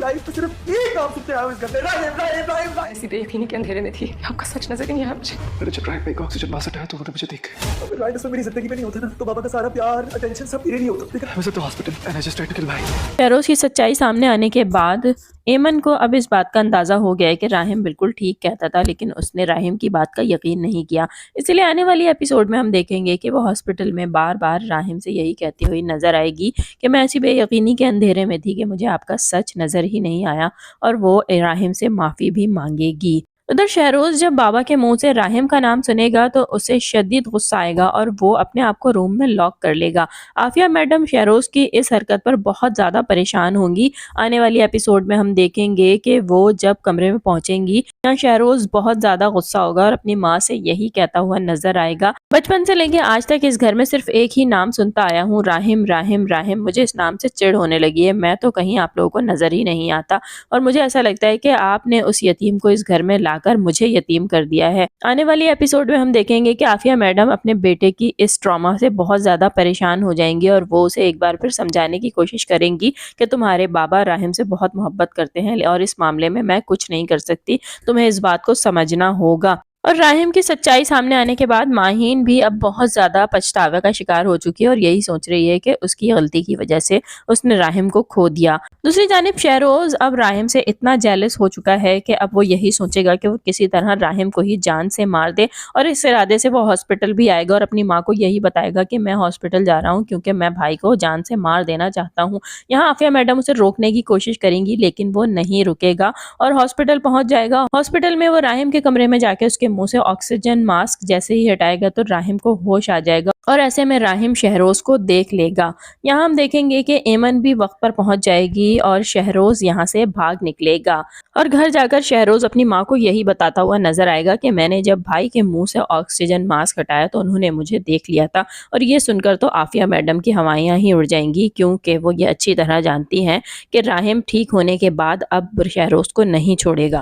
Life में सिर्फ एक नाम सुनते आए इस घर में, राहिम राहिम राहिम राहिम। ऐसी बेयकीनी के अंधेरे में थी, आपका सच नजर ही नहीं आया मुझे। मैंने जब राहिम भाई का ऑक्सीजन मास्क हटाया तो उन्होंने मुझे देख गया। अगर राहिम मेरी जिंदगी में नहीं होता ना तो बाबा का सारा प्यार अटेंशन सब मेरे लिए होता। लेकिन I was at the hospital and I just tried to kill भाई। शहरोज की सच्चाई सामने आने के बाद एमन को अब इस बात का अंदाज़ा हो गया है कि राहिम बिल्कुल ठीक कहता था, लेकिन उसने राहिम की बात का यकीन नहीं किया। इसलिए आने वाली एपिसोड में हम देखेंगे कि वो हॉस्पिटल में बार बार राहिम से यही कहती हुई नजर आएगी कि मैं ऐसी बेयकीनी के अंधेरे में थी कि मुझे आपका सच नज़र ही नहीं आया, और वो राहिम से माफ़ी भी मांगेगी। उधर शहरोज जब बाबा के मुंह से राहिम का नाम सुनेगा तो उसे शदीद गुस्सा आएगा और वो अपने आप को रूम में लॉक कर लेगा। आफिया मैडम शहरोज की इस हरकत पर बहुत ज़्यादा परेशान होंगी। आने वाली एपिसोड में हम देखेंगे कि वो जब कमरे में पहुंचेंगी यहाँ शहरोज बहुत ज़्यादा गुस्सा होगा और अपनी माँ से यही कहता हुआ नजर आएगा, बचपन से लेके आज तक इस घर में सिर्फ एक ही नाम सुनता आया हूँ, राहिम राहिम राहिम। मुझे इस नाम से चिढ़ होने लगी है, मैं तो कहीं आप लोगों को नजर ही नहीं आता और मुझे ऐसा लगता है कि आपने उस यतीम को इस घर में कर मुझे यतीम कर दिया है। आने वाली एपिसोड में हम देखेंगे कि आफिया मैडम अपने बेटे की इस ट्रॉमा से बहुत ज्यादा परेशान हो जाएंगी और वो उसे एक बार फिर समझाने की कोशिश करेंगी कि तुम्हारे बाबा राहिम से बहुत मोहब्बत करते हैं और इस मामले में मैं कुछ नहीं कर सकती, तुम्हें इस बात को समझना होगा। और राहिम की सच्चाई सामने आने के बाद माहीन भी अब बहुत ज्यादा पछतावे का शिकार हो चुकी है और यही सोच रही है कि उसकी गलती की वजह से उसने राहिम को खो दिया। दूसरी जानिब शहरोज अब राहिम से इतना जेलस हो चुका है कि अब वो यही सोचेगा कि वो किसी तरह राहिम को ही जान से मार दे और इस इरादे से वो हॉस्पिटल भी आएगा और अपनी माँ को यही बताएगा कि मैं हॉस्पिटल जा रहा हूँ क्योंकि मैं भाई को जान से मार देना चाहता हूँ। यहाँ आफिया मैडम उसे रोकने की कोशिश करेंगी लेकिन वो नहीं रुकेगा और हॉस्पिटल पहुंच जाएगा। हॉस्पिटल में वो राहिम के कमरे में जाके उसके मुंह से ऑक्सीजन मास्क जैसे ही हटाएगा तो राहिम को होश आ जाएगा और ऐसे में राहिम शहरोज को देख लेगा। यहाँ हम देखेंगे कि एमन भी वक्त पर पहुंच जाएगी और शहरोज यहाँ से भाग निकलेगा और घर जाकर शहरोज अपनी माँ को यही बताता हुआ नजर आएगा कि मैंने जब भाई के मुंह से ऑक्सीजन मास्क हटाया तो उन्होंने मुझे देख लिया था। और ये सुनकर तो आफिया मैडम की हवाइयाँ ही उड़ जाएंगी क्योंकि वो ये अच्छी तरह जानती हैं कि राहिम ठीक होने के बाद अब शहरोज को नहीं छोड़ेगा।